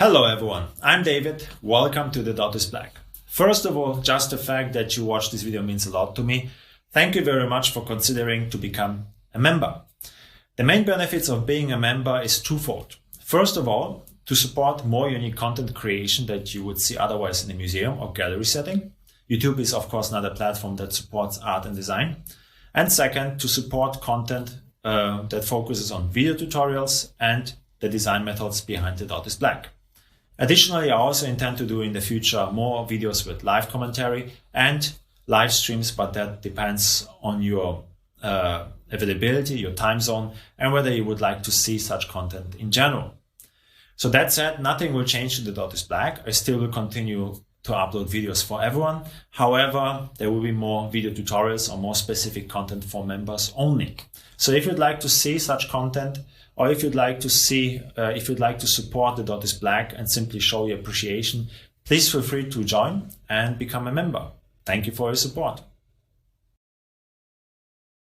Hello everyone, I'm David. Welcome to The Dot is Black. First of all, just the fact that you watched this video means a lot to me. Thank you very much for considering to become a member. The main benefits of being a member is twofold. First of all, to support more unique content creation that you would see otherwise in a museum or gallery setting. YouTube is of course not a platform that supports art and design. And second, to support content that focuses on video tutorials and the design methods behind The Dot is Black. Additionally, I also intend to do in the future more videos with live commentary and live streams, but that depends on your availability, your time zone, and whether you would like to see such content in general. So that said, nothing will change to The Dot is Black. I still will continue to upload videos for everyone. However, there will be more video tutorials or more specific content for members only. So if you'd like to see such content, or if you'd like to support The Dot is Black and simply show your appreciation, please feel free to join and become a member. Thank you for your support.